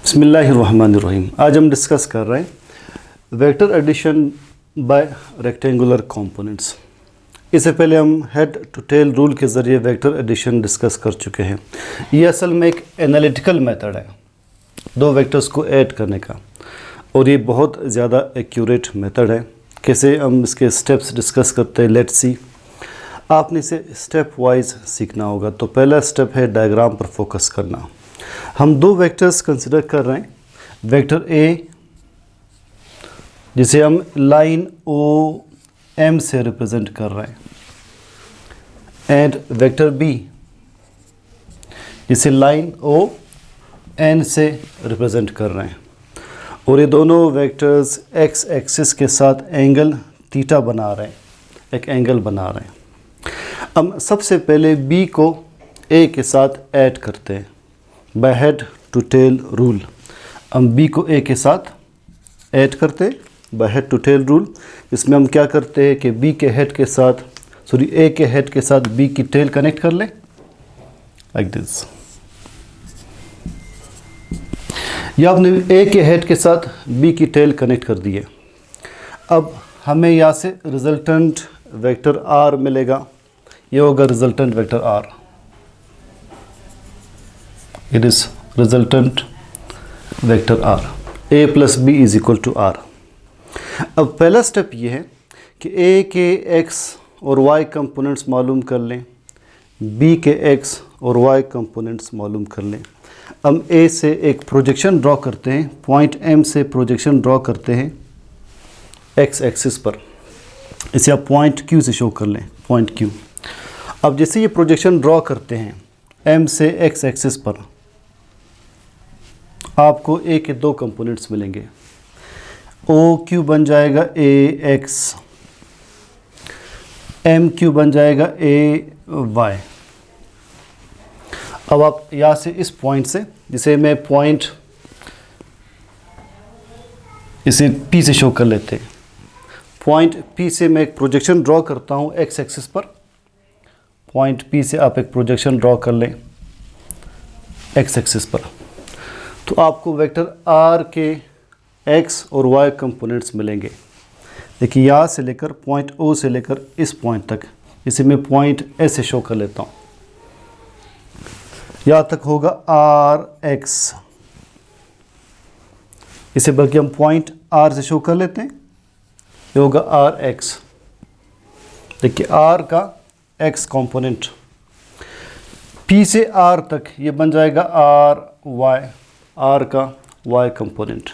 बिस्मिल्लाहिर्रहमानिर्रहीम। आज हम डिस्कस कर रहे हैं vector addition by rectangular components. इससे पहले हम हेड टू टेल रूल के ज़रिए वेक्टर एडिशन डिस्कस कर चुके हैं। ये असल में एक एनालिटिकल मेथड है दो वेक्टर्स को ऐड करने का, और ये बहुत ज़्यादा एक्यूरेट मेथड है। कैसे हम इसके स्टेप्स डिस्कस करते हैं, लेट्स सी। आपने इसे स्टेप वाइज सीखना होगा। तो पहला स्टेप है डायग्राम पर फोकस करना। हम दो वेक्टर्स कंसिडर कर रहे हैं। वेक्टर ए जिसे हम लाइन ओ एम से रिप्रेजेंट कर रहे हैं, एंड वेक्टर बी जिसे लाइन ओ एन से रिप्रेजेंट कर रहे हैं। और ये दोनों वेक्टर्स एक्स एक्सिस के साथ एंगल थीटा बना रहे हैं, एक एंगल बना रहे हैं। हम सबसे पहले बी को ए के साथ ऐड करते हैं by head to tail rule. हम बी को ए के साथ ऐड करते हैं by head to tail rule. इसमें हम क्या करते हैं कि बी के हेड के साथ ए के हेड के साथ बी की टेल कनेक्ट कर लें, लाइक दिस। या आपने ए के हेड के साथ बी की टेल कनेक्ट कर दी है। अब हमें यहाँ से रिजल्टेंट वेक्टर आर मिलेगा। ये होगा resultant vector R. It is resultant vector r. a plus b is equal to r. अब पहला स्टेप ये है कि a के x और y कंपोनेंट्स मालूम कर लें, b के x और y कंपोनेंट्स मालूम कर लें। हम a से एक प्रोजेक्शन ड्रॉ करते हैं, पॉइंट m से प्रोजेक्शन ड्रॉ करते हैं x एक्सिस पर। इसे आप पॉइंट q से शो कर लें, पॉइंट q। अब जैसे ये प्रोजेक्शन ड्रॉ करते हैं m से x एक्सिस पर, आपको a के दो कंपोनेंट्स मिलेंगे। ओ क्यू बन जाएगा ए एक्स, एम क्यू बन जाएगा ए वाई। अब आप यहाँ से इस पॉइंट से, जिसे मैं पॉइंट इसे P से शो कर लेते हैं, पॉइंट P से मैं एक प्रोजेक्शन ड्रॉ करता हूँ एक्स एक्सिस पर। पॉइंट P से आप एक प्रोजेक्शन ड्रॉ कर लें एक्स एक्सिस पर, तो आपको वेक्टर R के x और y कंपोनेंट्स मिलेंगे। देखिए यहाँ से लेकर पॉइंट O से लेकर इस पॉइंट तक, इसे मैं पॉइंट A से शो कर लेता हूँ। यहाँ तक होगा RX। इसे बल्कि हम पॉइंट R से शो कर लेते हैं, ये होगा RX। देखिए R का x कंपोनेंट P से R तक ये बन जाएगा RY, R का y कंपोनेंट।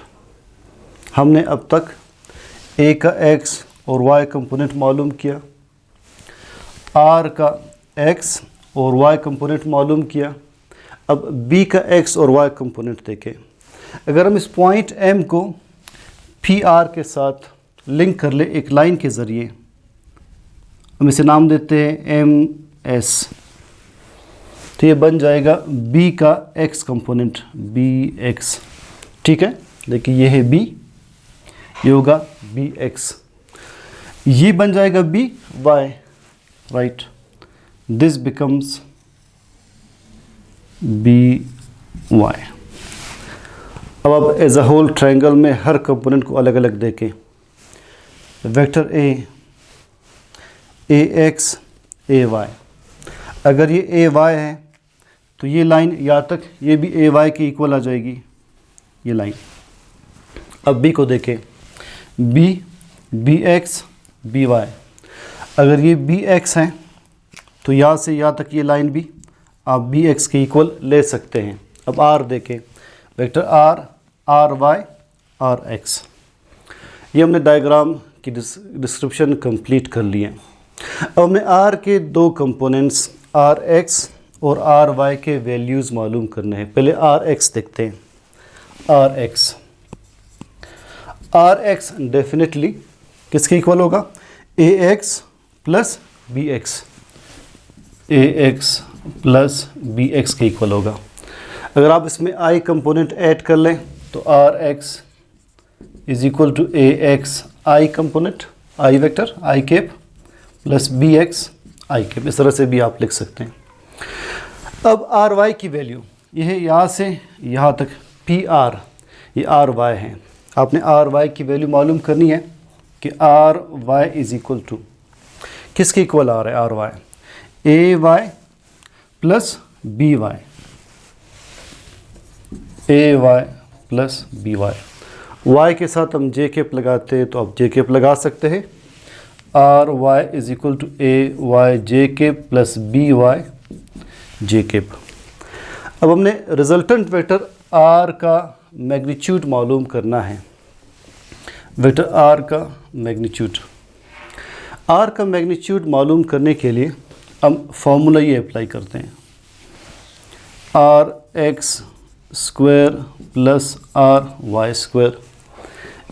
हमने अब तक A का x और y कंपोनेंट मालूम किया, R का x और y कंपोनेंट मालूम किया। अब B का x और y कंपोनेंट देखें। अगर हम इस पॉइंट M को PR के साथ लिंक कर ले एक लाइन के ज़रिए, हम इसे नाम देते हैं MS, तो ये बन जाएगा B का x कंपोनेंट BX। ठीक है, देखिए ये है B, ये होगा BX। ये बन जाएगा BY, right. This becomes BY। अब आप एज अ होल ट्रायंगल में हर कंपोनेंट को अलग अलग देखें। वेक्टर A AX AY, अगर ये AY है तो ये लाइन यहाँ तक, ये भी AY के इक्वल आ जाएगी, ये लाइन। अब B को देखें, B BX BY, अगर ये BX है तो यहाँ से यहाँ तक ये लाइन भी आप BX के इक्वल ले सकते हैं। अब R देखें, वेक्टर R RY RX। ये हमने डायग्राम की डिस्क्रिप्शन कंप्लीट कर ली है। अब हमने R के दो कंपोनेंट्स RX और RY के वैल्यूज़ मालूम करने हैं। पहले RX देखते हैं। RX डेफिनेटली किसके इक्वल होगा? AX plus BX, AX plus BX के इक्वल होगा। अगर आप इसमें I कंपोनेंट ऐड कर लें तो RX is equal to AX I component, I vector I cap plus BX I cap. इस तरह से भी आप लिख सकते हैं। अब RY की वैल्यू, यह है यहाँ से यहाँ तक पी आर, ये आर वाई है। आपने आर वाई की वैल्यू मालूम करनी है कि R Y is equal to किसके इक्वल आ रहा है आर वाई, ए वाई प्लस बी वाई, ए Y plus B y. Y के साथ हम जे केप लगाते हैं तो आप जे केप लगा सकते हैं। R Y is equal to A Y J cap plus B Y J cap. अब हमने रिजल्टेंट वेक्टर आर का मैग्नीट्यूड मालूम करना है। वेक्टर आर का मैग्नीट्यूड, आर का मैग्नीट्यूड मालूम करने के लिए हम फॉर्मूला ये अप्लाई करते हैं, R X square plus R Y square.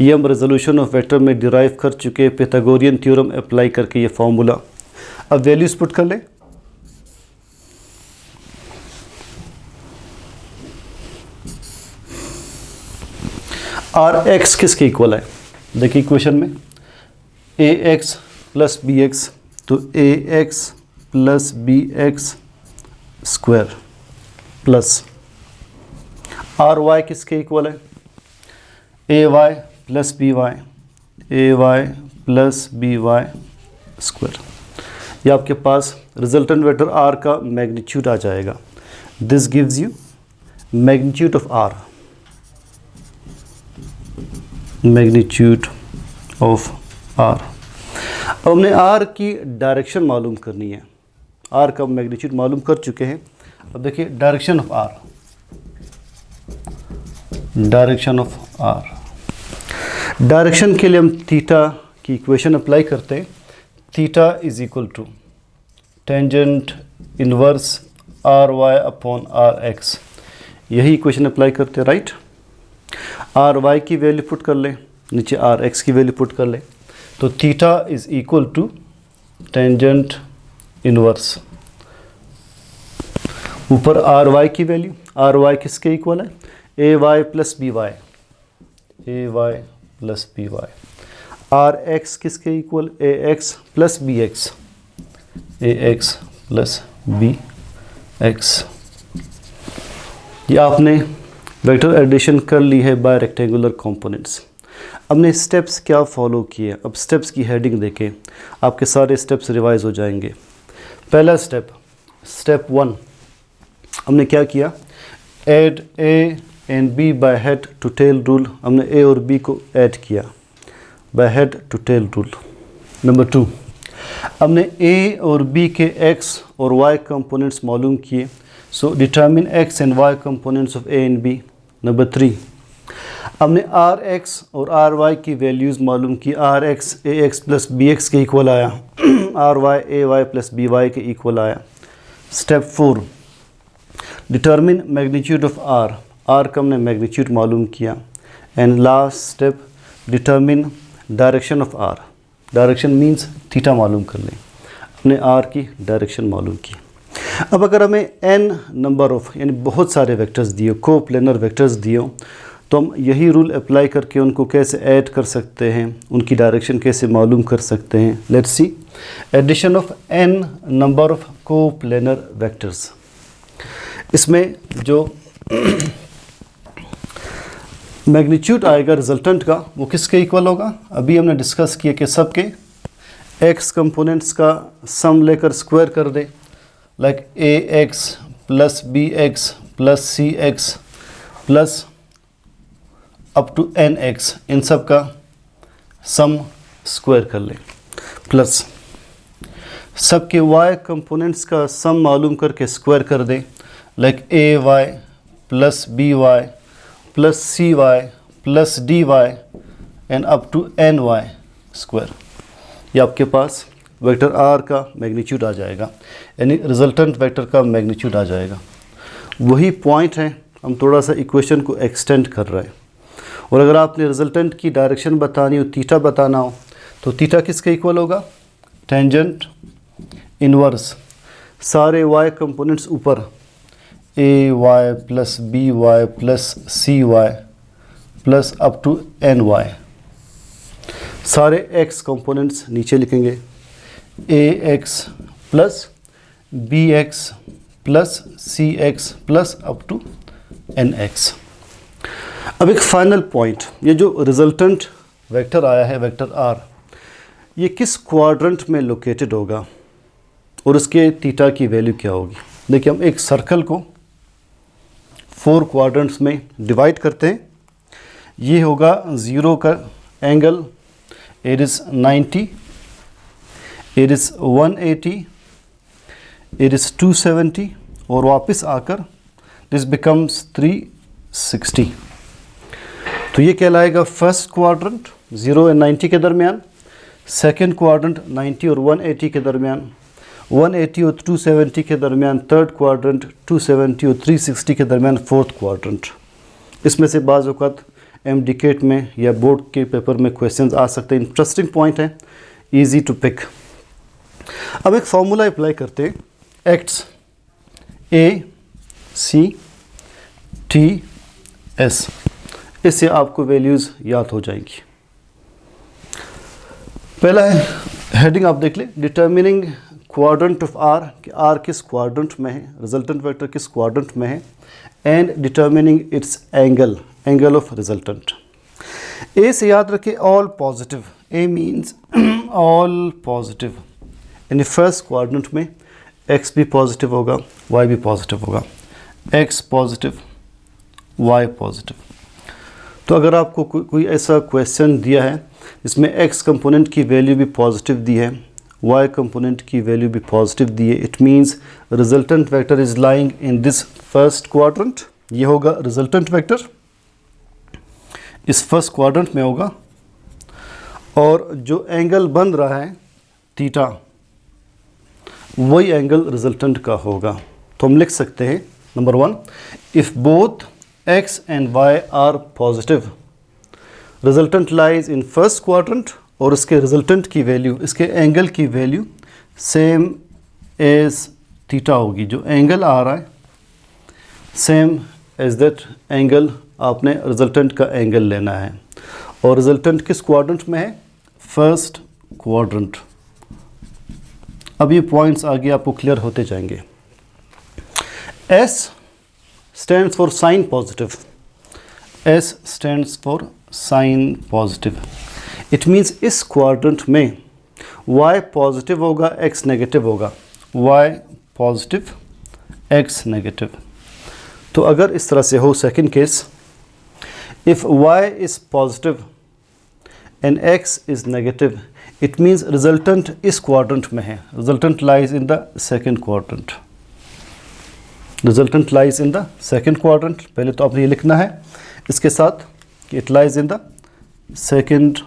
ये हम रेजोल्यूशन ऑफ वेक्टर में डिराइव कर चुके हैं पाइथागोरियन थ्योरम अप्लाई करके ये फॉर्मूला। अब वैल्यूज पुट कर लें। आर एक्स किसके इक्वल है, देखिए इक्वेशन में a x plus B x, तो a x plus B x square plus R Y किसके इक्वल है, a Y plus B Y, A Y plus B y square. ये आपके पास रिजल्टेंट वेक्टर आर का मैग्नीट्यूड आ जाएगा। This gives you magnitude of R, magnitude of R. अब हमने आर की डायरेक्शन मालूम करनी है। आर का मैग्नीट्यूड मालूम कर चुके हैं। अब देखिए direction of R, direction of R, direction के लिए हम थीटा की इक्वेशन अप्लाई करते हैं। Theta is equal to tangent inverse R Y upon R X, यही इक्वेशन अप्लाई करते हैं, राइट। आर वाई की वैल्यू पुट कर लें, नीचे आर एक्स की वैल्यू पुट कर लें, तो theta is equal to tangent inverse, ऊपर आर वाई की वैल्यू, आर वाई किसके इक्वल है, a Y plus B Y, A Y plus B Y. R X किसके equal, A x plus B X, A x plus B X. ये आपने vector addition कर ली है by rectangular components. हमने steps क्या फॉलो किए, अब स्टेप्स की हेडिंग देखें, आपके सारे स्टेप्स रिवाइज हो जाएंगे। पहला स्टेप, स्टेप 1, हमने क्या किया, add A and B by head to tail rule. हमने ए और बी को ऐड किया by head to tail rule. Number 2, हमने ए और बी के एक्स और वाई कंपोनेंट्स मालूम किए, so determine x and y components of a and b. Number 3, हमने आर एक्स और आर वाई की वैल्यूज़ मालूम की, आर एक्स ए एक्स प्लस बी एक्स के इक्वल आया, आर वाई ए वाई प्लस बी वाई के इक्वल आया। Step 4, determine magnitude of R, R का हमने मैग्नीट्यूड मालूम किया। And last step, determine direction of R, direction means theta मालूम कर लें, अपने आर की डायरेक्शन मालूम की। अब अगर हमें n नंबर ऑफ यानी बहुत सारे वेक्टर्स दिए, को प्लेनर वेक्टर्स दिए, तो हम यही रूल अप्लाई करके उनको कैसे ऐड कर सकते हैं, उनकी डायरेक्शन कैसे मालूम कर सकते हैं। Let's see, addition of n number of coplanar vectors. इसमें जो मैग्नीट्यूड आएगा रिजल्टेंट का, वो किसके इक्वल होगा, अभी हमने डिस्कस किया कि सबके x कंपोनेंट्स का सम लेकर स्क्वायर कर दे, like a x plus B x plus c x plus up to n x, इन सब का सम स्क्वायर कर ले, प्लस सबके y कंपोनेंट्स का सम मालूम करके स्क्वायर कर दे, like a Y plus B y plus c y plus d y and up to n y square. ये आपके पास वेक्टर आर का मैग्नीट्यूड आ जाएगा, यानी रिजल्टेंट वेक्टर का मैग्नीट्यूड आ जाएगा। वही पॉइंट है, हम थोड़ा सा इक्वेशन को एक्सटेंड कर रहे हैं। और अगर आपने रिजल्टेंट की डायरेक्शन बतानी हो, थीटा बताना हो, तो थीटा किसके इक्वल होगा, टेंजेंट इनवर्स सारे y कंपोनेंट्स ऊपर, a Y plus B y plus c y plus up to n y, सारे x कंपोनेंट्स नीचे लिखेंगे, a x plus B x plus c x plus up to n x. अब एक final point, ये जो resultant vector आया है vector are, ये किस क्वाड्रेंट में लोकेटेड होगा और उसके थीटा की वैल्यू क्या होगी। देखिए हम एक सर्कल को 4 क्वाड्रेंट्स में डिवाइड करते हैं। ये होगा 0 का angle, it is 90, it is 180, it is 270 और वापस आकर दिस बिकम्स 360। तो ये कहलाएगा फर्स्ट क्वाड्रेंट 0 और 90 के दरमियान, सेकंड क्वाड्रेंट 90 और 180 के दरमियान, 180 और 270 के दरमियान थर्ड क्वाड्रेंट, 270 और 360 के दरमियान फोर्थ क्वाड्रेंट। इसमें से बाज़ औक़ात MDCAT में या बोर्ड के पेपर में क्वेश्चंस आ सकते हैं। इंटरेस्टिंग पॉइंट है, इजी टू पिक। अब एक फार्मूला अप्लाई करते हैं, एक्ट्स ACTS, इससे आपको वैल्यूज़ याद हो जाएंगी। पहला है हेडिंग, आप देख लें, डिटर्मिनिंग क्वाड्रेंट ऑफ आर, कि आर किस क्वाड्रेंट में है, रिजल्टेंट वेक्टर किस क्वाड्रेंट में है, and determining its angle, angle of resultant. A से याद रखें all positive, A means all positive, यानी फर्स्ट क्वाड्रेंट में एक्स भी पॉजिटिव होगा, वाई भी पॉजिटिव होगा, एक्स पॉजिटिव, वाई पॉजिटिव। तो अगर आपको कोई ऐसा क्वेश्चन दिया है जिसमें एक्स कंपोनेंट की वैल्यू भी पॉजिटिव दी है, वाई कंपोनेंट की वैल्यू भी पॉजिटिव दी है, it means resultant vector is lying in this first quadrant. ये होगा रिजल्टेंट वेक्टर, इस फर्स्ट क्वाड्रेंट में होगा, और जो एंगल बन रहा है थीटा, वही एंगल रिजल्टेंट का होगा। तो हम लिख सकते हैं number 1, if both x and y are positive, resultant lies in first quadrant, और इसके रिजल्टेंट की वैल्यू, इसके एंगल की वैल्यू सेम एज थीटा होगी। जो एंगल आ रहा है सेम एज दैट एंगल आपने रिजल्टेंट का एंगल लेना है, और रिजल्टेंट किस क्वाड्रेंट में है, फर्स्ट क्वाड्रेंट। अब ये पॉइंट्स आगे आपको क्लियर होते जाएंगे। S stands for sign positive, S stands for sign positive, it means इस क्वाड्रेंट में y पॉजिटिव होगा, x नेगेटिव होगा, y पॉजिटिव, x नेगेटिव। तो अगर इस तरह से हो, second case, if y is positive and x is negative, it means resultant इस क्वाड्रेंट में है, resultant lies in the second quadrant, resultant lies in the second quadrant. पहले तो आपने ये लिखना है इसके साथ कि it lies in the second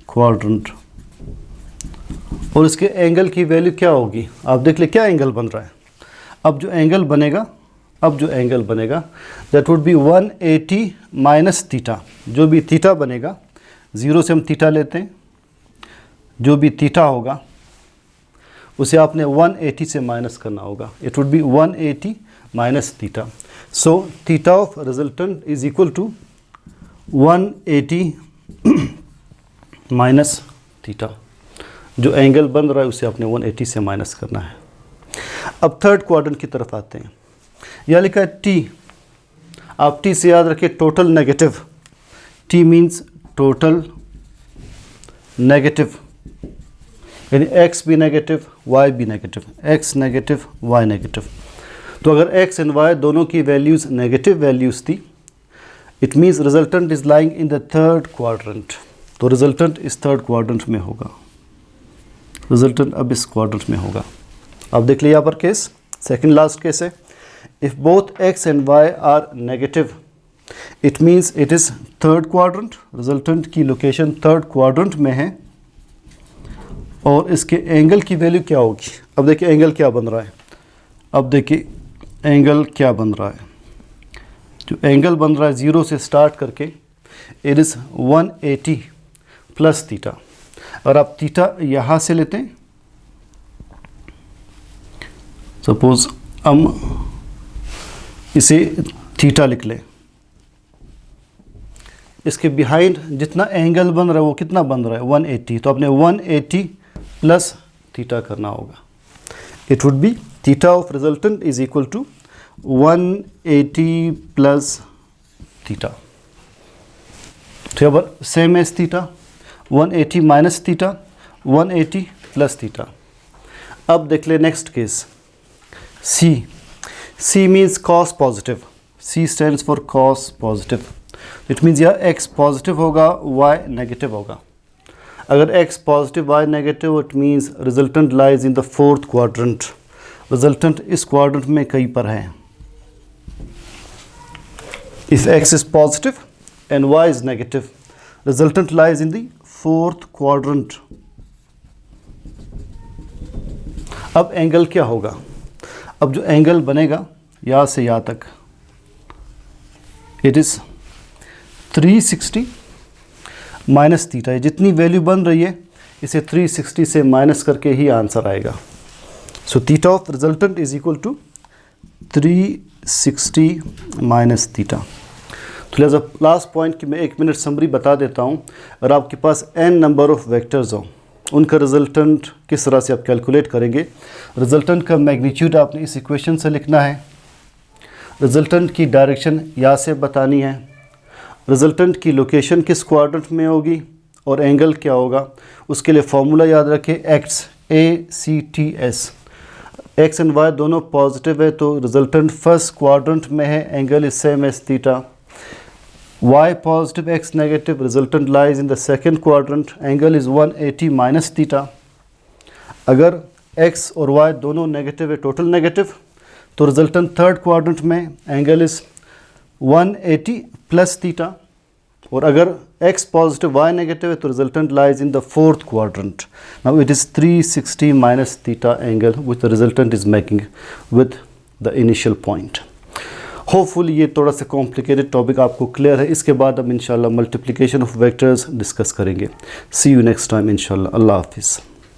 quadrant, और इसके एंगल की वैल्यू क्या होगी, आप देख ले क्या एंगल बन रहा है। अब जो एंगल बनेगा that would be 180 minus theta. जो भी थीटा बनेगा, 0 से हम थीटा लेते हैं, जो भी थीटा होगा उसे आपने 180 से माइनस करना होगा, it would B 180 minus theta. So theta of resultant is equal to 180 minus theta. जो एंगल बन रहा है उसे आपने 180 से माइनस करना है। अब थर्ड क्वाड्रेंट की तरफ आते हैं। यह लिखा है T, आप T से याद रखिए total negative, T means total negative, यानी x भी नेगेटिव, y भी negative, x negative, y negative. तो अगर x एंड y दोनों की वैल्यूज़ नेगेटिव वैल्यूज़ थी, it means resultant is lying in the third quadrant. तो रिजल्टेंट इस थर्ड क्वाड्रेंट में होगा, रिजल्टेंट अब इस क्वाड्रेंट में होगा। अब देख लिया यहाँ पर केस, सेकंड लास्ट केस है, if both x and y are negative, it means it is third quadrant, resultant की लोकेशन थर्ड क्वाड्रेंट में है, और इसके एंगल की वैल्यू क्या होगी। अब देखिए एंगल क्या बन रहा है, अब देखिए एंगल क्या बन रहा है। जो एंगल बन रहा है 0 से स्टार्ट करके, इट इज़ 180 प्लस थीटा। और आप थीटा यहाँ से लेते हैं, सपोज हम इसे थीटा लिख लें, इसके बिहाइंड जितना एंगल बन रहा है वो कितना बन रहा है 180, तो आपने 180 प्लस थीटा करना होगा। It would be theta of resultant is equal to 180 plus theta. तो यहाँ पर same as theta, 180 minus theta, 180 plus theta. अब देख ले next case C। C means cos positive, C stands for cos positive. It means यह x positive होगा, y negative होगा। अगर x positive y negative, it means resultant lies in the fourth quadrant. Resultant इस quadrant में कहीं पर है। If x is positive and y is negative, resultant lies in the fourth quadrant. अब angle क्या होगा? अब जो एंगल बनेगा यहाँ से यहाँ तक, इट इज़ 360 माइनस थीटा। ये जितनी वैल्यू बन रही है इसे 360 से माइनस करके ही आंसर आएगा। So theta of resultant is equal to 360 minus theta. तो लिहाजा लास्ट पॉइंट की मैं 1 मिनट समरी बता देता हूँ। अगर आपके पास n नंबर ऑफ वेक्टर्स हो, उनका रिजल्टेंट किस तरह से आप कैलकुलेट करेंगे। रिजल्टेंट का मैग्नीट्यूड आपने इस इक्वेशन से लिखना है। रिजल्टेंट की डायरेक्शन यहाँ से बतानी है। रिजल्टेंट की लोकेशन किस क्वाड्रेंट में होगी और एंगल क्या होगा, उसके लिए फॉर्मूला याद रखें, X A C T S. X and Y दोनों पॉजिटिव है तो रिजल्टेंट फर्स्ट क्वाड्रेंट में है, angle is same as theta. y positive, x negative, resultant lies in the second quadrant, angle is 180 minus theta। अगर x और y दोनों negative है, total negative, तो रिजल्टेंट थर्ड क्वाड्रेंट में, एंगल इज 180 प्लस थीटा। और अगर x positive y negative है तो resultant lies in the fourth quadrant. Now it is 360 minus theta angle which the resultant is making with the initial point. Hopefully ये थोड़ा सा complicated topic आपको clear है। इसके बाद हम इंशाल्लाह मल्टीप्लिकेशन ऑफ वेक्टर्स डिस्कस करेंगे। सी यू नेक्स्ट टाइम इंशाल्लाह। अल्लाह हाफिज़।